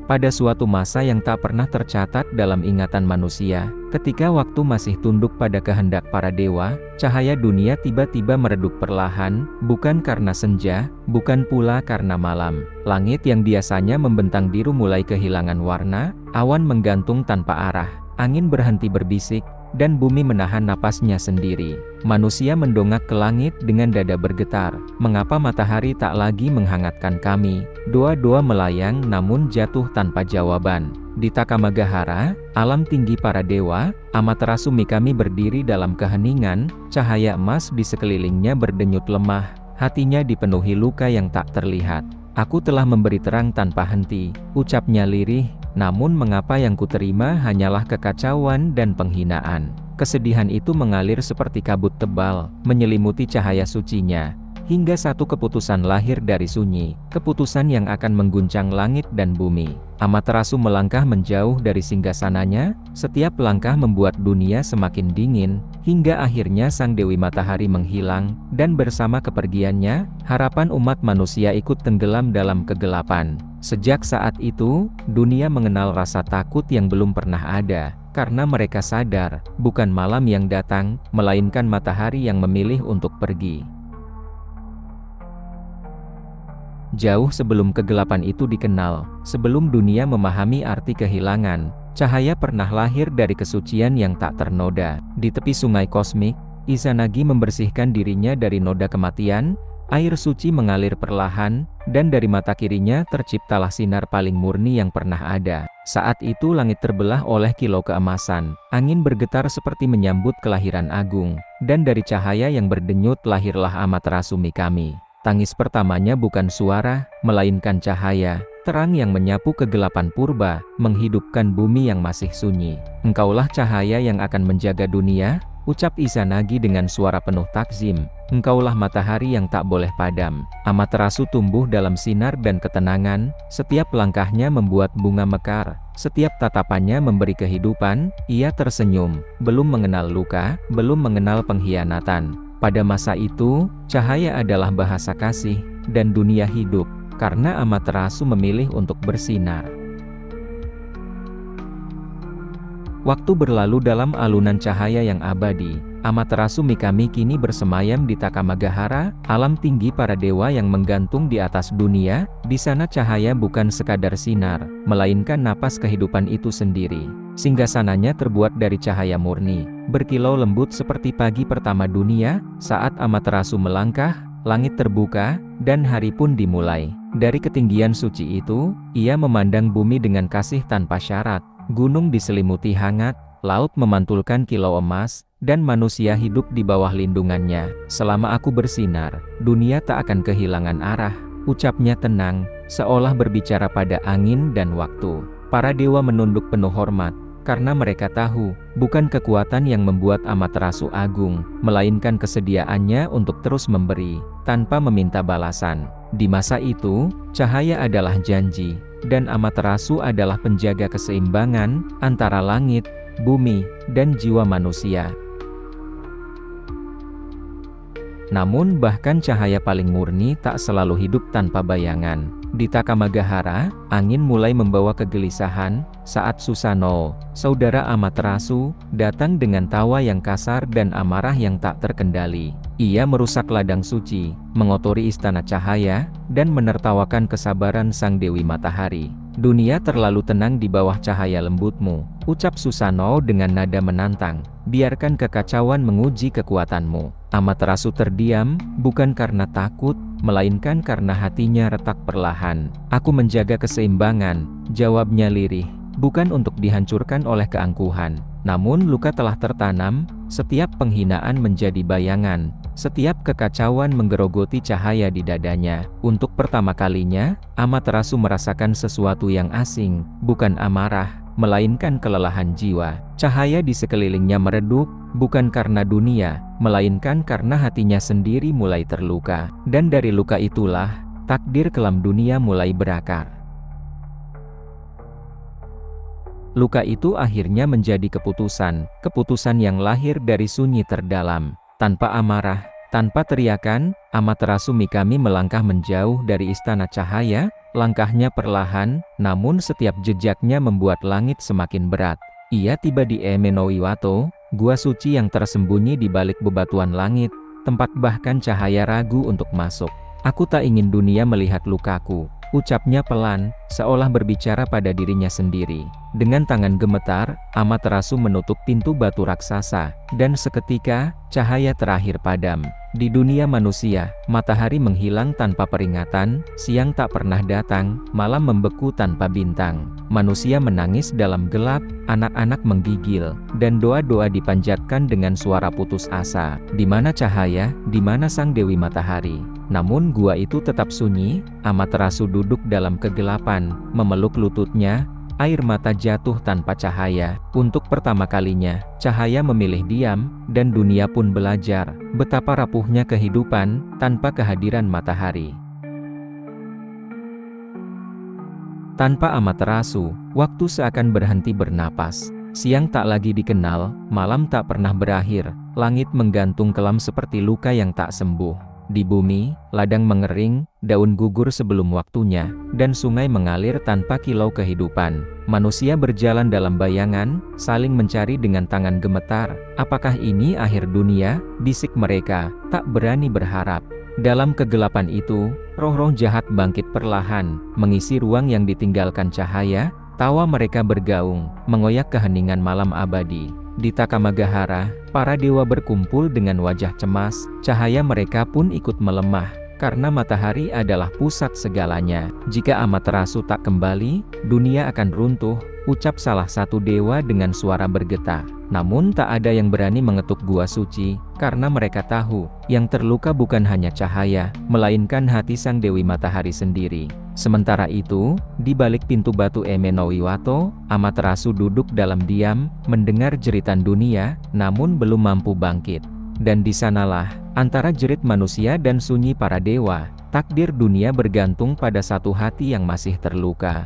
Pada suatu masa yang tak pernah tercatat dalam ingatan manusia, ketika waktu masih tunduk pada kehendak para dewa, cahaya dunia tiba-tiba meredup perlahan, bukan karena senja, bukan pula karena malam. Langit yang biasanya membentang biru mulai kehilangan warna, awan menggantung tanpa arah, angin berhenti berbisik, dan bumi menahan napasnya sendiri. Manusia mendongak ke langit dengan dada bergetar. Mengapa matahari tak lagi menghangatkan kami? Doa-doa melayang namun jatuh tanpa jawaban. Di Takamagahara, alam tinggi para dewa, Amaterasu Mikami berdiri dalam keheningan, cahaya emas di sekelilingnya berdenyut lemah, hatinya dipenuhi luka yang tak terlihat. Aku telah memberi terang tanpa henti, ucapnya lirih. Namun mengapa yang kuterima hanyalah kekacauan dan penghinaan. Kesedihan itu mengalir seperti kabut tebal, menyelimuti cahaya sucinya, hingga satu keputusan lahir dari sunyi, keputusan yang akan mengguncang langit dan bumi. Amaterasu melangkah menjauh dari singgasananya, setiap langkah membuat dunia semakin dingin, hingga akhirnya sang Dewi Matahari menghilang, dan bersama kepergiannya, harapan umat manusia ikut tenggelam dalam kegelapan. Sejak saat itu, dunia mengenal rasa takut yang belum pernah ada, karena mereka sadar, bukan malam yang datang, melainkan matahari yang memilih untuk pergi. Jauh sebelum kegelapan itu dikenal, sebelum dunia memahami arti kehilangan, cahaya pernah lahir dari kesucian yang tak ternoda. Di tepi sungai kosmik, Izanagi membersihkan dirinya dari noda kematian. Air suci mengalir perlahan, dan dari mata kirinya terciptalah sinar paling murni yang pernah ada. Saat itu langit terbelah oleh kilau keemasan, angin bergetar seperti menyambut kelahiran agung, dan dari cahaya yang berdenyut lahirlah Amaterasu Mikami. Tangis pertamanya bukan suara, melainkan cahaya, terang yang menyapu kegelapan purba, menghidupkan bumi yang masih sunyi. Engkaulah cahaya yang akan menjaga dunia, ucap Izanagi dengan suara penuh takzim. Engkaulah matahari yang tak boleh padam. Amaterasu tumbuh dalam sinar dan ketenangan, setiap langkahnya membuat bunga mekar, setiap tatapannya memberi kehidupan. Ia tersenyum, belum mengenal luka, belum mengenal pengkhianatan. Pada masa itu, cahaya adalah bahasa kasih, dan dunia hidup, karena Amaterasu memilih untuk bersinar. Waktu berlalu dalam alunan cahaya yang abadi. Amaterasu Mikami kini bersemayam di Takamagahara, alam tinggi para dewa yang menggantung di atas dunia. Di sana cahaya bukan sekadar sinar, melainkan napas kehidupan itu sendiri. Singgasananya terbuat dari cahaya murni, berkilau lembut seperti pagi pertama dunia. Saat Amaterasu melangkah, langit terbuka, dan hari pun dimulai. Dari ketinggian suci itu, ia memandang bumi dengan kasih tanpa syarat. Gunung diselimuti hangat, laut memantulkan kilau emas, dan manusia hidup di bawah lindungannya. Selama aku bersinar, dunia tak akan kehilangan arah, ucapnya tenang, seolah berbicara pada angin dan waktu. Para dewa menunduk penuh hormat, karena mereka tahu, bukan kekuatan yang membuat Amaterasu agung, melainkan kesediaannya untuk terus memberi, tanpa meminta balasan. Di masa itu, cahaya adalah janji, dan Amaterasu adalah penjaga keseimbangan antara langit, bumi, dan jiwa manusia. Namun bahkan cahaya paling murni tak selalu hidup tanpa bayangan. Di Takamagahara, angin mulai membawa kegelisahan, saat Susanoo, saudara Amaterasu, datang dengan tawa yang kasar dan amarah yang tak terkendali. Ia merusak ladang suci, mengotori istana cahaya, dan menertawakan kesabaran sang Dewi Matahari. Dunia terlalu tenang di bawah cahaya lembutmu, ucap Susanoo dengan nada menantang. Biarkan kekacauan menguji kekuatanmu. Amaterasu terdiam, bukan karena takut, melainkan karena hatinya retak perlahan. Aku menjaga keseimbangan, jawabnya lirih, bukan untuk dihancurkan oleh keangkuhan. Namun luka telah tertanam, setiap penghinaan menjadi bayangan, setiap kekacauan menggerogoti cahaya di dadanya. Untuk pertama kalinya, Amaterasu merasakan sesuatu yang asing, bukan amarah, melainkan kelelahan jiwa. Cahaya di sekelilingnya meredup, bukan karena dunia, melainkan karena hatinya sendiri mulai terluka. Dan dari luka itulah, takdir kelam dunia mulai berakar. Luka itu akhirnya menjadi keputusan, keputusan yang lahir dari sunyi terdalam. Tanpa amarah, tanpa teriakan, Amaterasu Mikami melangkah menjauh dari istana cahaya, Langkahnya perlahan, namun setiap jejaknya membuat langit semakin berat. Ia tiba di Eme no Iwato, gua suci yang tersembunyi di balik bebatuan langit, tempat bahkan cahaya ragu untuk masuk. Aku tak ingin dunia melihat lukaku, ucapnya pelan, seolah berbicara pada dirinya sendiri. Dengan tangan gemetar, Amaterasu menutup pintu batu raksasa, dan seketika, cahaya terakhir padam. Di dunia manusia, matahari menghilang tanpa peringatan, siang tak pernah datang, malam membeku tanpa bintang. Manusia menangis dalam gelap, anak-anak menggigil, dan doa-doa dipanjatkan dengan suara putus asa. Di mana cahaya, di mana sang Dewi Matahari? Namun gua itu tetap sunyi. Amaterasu duduk dalam kegelapan, memeluk lututnya. Air mata jatuh tanpa cahaya. Untuk pertama kalinya, cahaya memilih diam, dan dunia pun belajar betapa rapuhnya kehidupan tanpa kehadiran matahari. Tanpa Amaterasu, waktu seakan berhenti bernapas. Siang tak lagi dikenal, malam tak pernah berakhir, langit menggantung kelam seperti luka yang tak sembuh. Di bumi, ladang mengering, daun gugur sebelum waktunya, dan sungai mengalir tanpa kilau kehidupan. Manusia berjalan dalam bayangan, saling mencari dengan tangan gemetar. Apakah ini akhir dunia? Bisik mereka, tak berani berharap. Dalam kegelapan itu, roh-roh jahat bangkit perlahan, mengisi ruang yang ditinggalkan cahaya. Tawa mereka bergaung, mengoyak keheningan malam abadi. Di Takamagahara, para dewa berkumpul dengan wajah cemas, cahaya mereka pun ikut melemah, karena matahari adalah pusat segalanya. Jika Amaterasu tak kembali, dunia akan runtuh, ucap salah satu dewa dengan suara bergetar. Namun tak ada yang berani mengetuk gua suci, karena mereka tahu, yang terluka bukan hanya cahaya, melainkan hati sang Dewi Matahari sendiri. Sementara itu, di balik pintu batu Eme no Iwato, Amaterasu duduk dalam diam, mendengar jeritan dunia, namun belum mampu bangkit. Dan di sanalah, antara jerit manusia dan sunyi para dewa, takdir dunia bergantung pada satu hati yang masih terluka.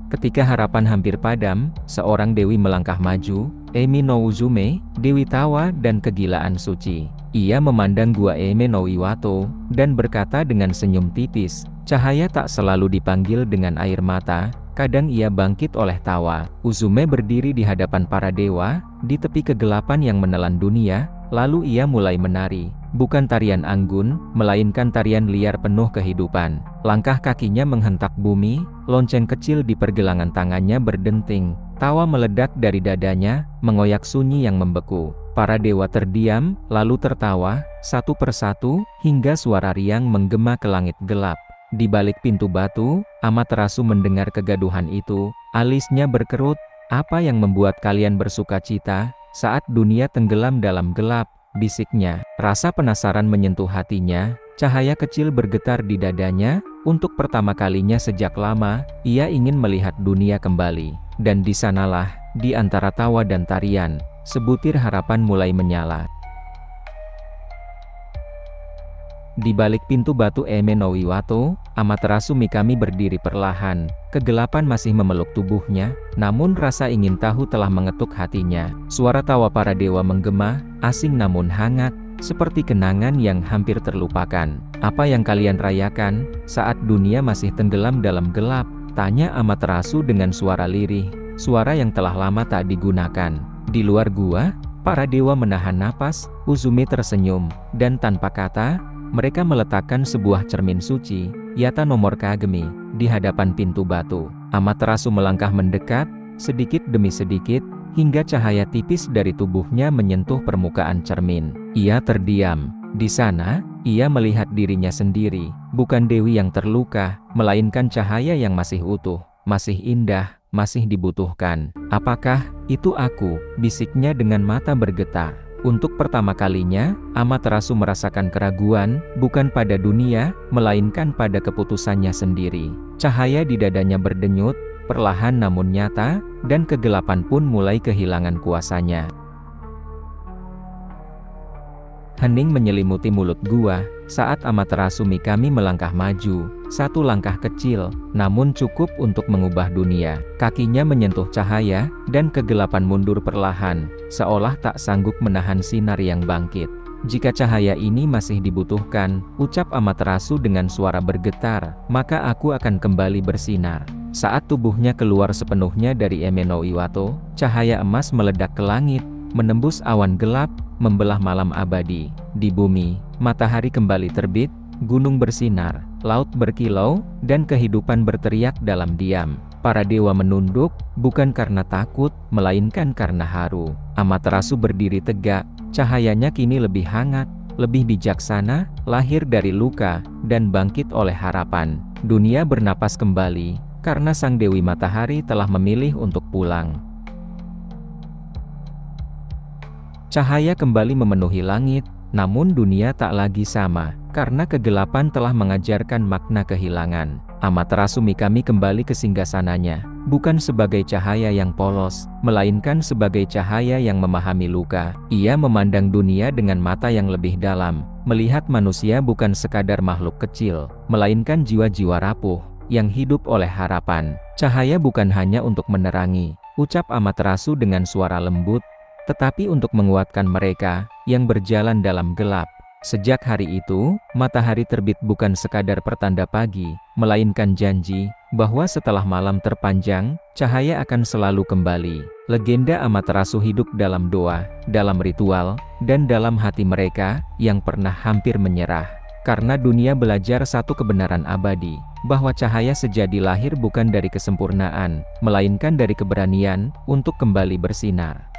Ketika harapan hampir padam, seorang dewi melangkah maju, Emi no Uzume, Dewi Tawa dan Kegilaan Suci. Ia memandang gua Eme no Iwato, dan berkata dengan senyum tipis, cahaya tak selalu dipanggil dengan air mata, kadang ia bangkit oleh tawa. Uzume berdiri di hadapan para dewa, di tepi kegelapan yang menelan dunia, lalu ia mulai menari. Bukan tarian anggun, melainkan tarian liar penuh kehidupan. Langkah kakinya menghentak bumi, lonceng kecil di pergelangan tangannya berdenting. Tawa meledak dari dadanya, mengoyak sunyi yang membeku. Para dewa terdiam, lalu tertawa, satu persatu, hingga suara riang menggema ke langit gelap. Di balik pintu batu, Amaterasu mendengar kegaduhan itu, alisnya berkerut. Apa yang membuat kalian bersuka cita, saat dunia tenggelam dalam gelap? Bisiknya. Rasa penasaran menyentuh hatinya, cahaya kecil bergetar di dadanya. Untuk pertama kalinya sejak lama, ia ingin melihat dunia kembali. Dan di sanalah, di antara tawa dan tarian, sebutir harapan mulai menyala. Di balik pintu batu Eme no Iwato, Amaterasu Mikami berdiri perlahan. Kegelapan masih memeluk tubuhnya, namun rasa ingin tahu telah mengetuk hatinya. Suara tawa para dewa menggema, asing namun hangat, seperti kenangan yang hampir terlupakan. Apa yang kalian rayakan, saat dunia masih tenggelam dalam gelap? Tanya Amaterasu dengan suara lirih, suara yang telah lama tak digunakan. Di luar gua, para dewa menahan napas, Uzume tersenyum, dan tanpa kata, mereka meletakkan sebuah cermin suci, Yata nomor Kagemi, di hadapan pintu batu. Amaterasu melangkah mendekat, sedikit demi sedikit, hingga cahaya tipis dari tubuhnya menyentuh permukaan cermin. Ia terdiam. Di sana, ia melihat dirinya sendiri, bukan dewi yang terluka, melainkan cahaya yang masih utuh, masih indah, masih dibutuhkan. Apakah itu aku? Bisiknya dengan mata bergetar. Untuk pertama kalinya, Amaterasu merasakan keraguan, bukan pada dunia, melainkan pada keputusannya sendiri. Cahaya di dadanya berdenyut, perlahan namun nyata, dan kegelapan pun mulai kehilangan kuasanya. Hening menyelimuti mulut gua, saat Amaterasu Mikami melangkah maju, satu langkah kecil, namun cukup untuk mengubah dunia. Kakinya menyentuh cahaya, dan kegelapan mundur perlahan, seolah tak sanggup menahan sinar yang bangkit. Jika cahaya ini masih dibutuhkan, ucap Amaterasu dengan suara bergetar, maka aku akan kembali bersinar. Saat tubuhnya keluar sepenuhnya dari Eme no Iwato, cahaya emas meledak ke langit, menembus awan gelap, membelah malam abadi. Di bumi, matahari kembali terbit, gunung bersinar, laut berkilau, dan kehidupan berteriak dalam diam. Para dewa menunduk, bukan karena takut, melainkan karena haru. Amaterasu berdiri tegak, cahayanya kini lebih hangat, lebih bijaksana, lahir dari luka, dan bangkit oleh harapan. Dunia bernapas kembali, karena Sang Dewi Matahari telah memilih untuk pulang. Cahaya kembali memenuhi langit, namun dunia tak lagi sama, karena kegelapan telah mengajarkan makna kehilangan. Amaterasu Mikami kembali ke singgasananya, bukan sebagai cahaya yang polos, melainkan sebagai cahaya yang memahami luka. Ia memandang dunia dengan mata yang lebih dalam, melihat manusia bukan sekadar makhluk kecil, melainkan jiwa-jiwa rapuh, yang hidup oleh harapan. Cahaya bukan hanya untuk menerangi, ucap Amaterasu dengan suara lembut, tetapi untuk menguatkan mereka, yang berjalan dalam gelap. Sejak hari itu, matahari terbit bukan sekadar pertanda pagi, melainkan janji, bahwa setelah malam terpanjang, cahaya akan selalu kembali. Legenda Amaterasu hidup dalam doa, dalam ritual, dan dalam hati mereka, yang pernah hampir menyerah. Karena dunia belajar satu kebenaran abadi, bahwa cahaya sejati lahir bukan dari kesempurnaan, melainkan dari keberanian, untuk kembali bersinar.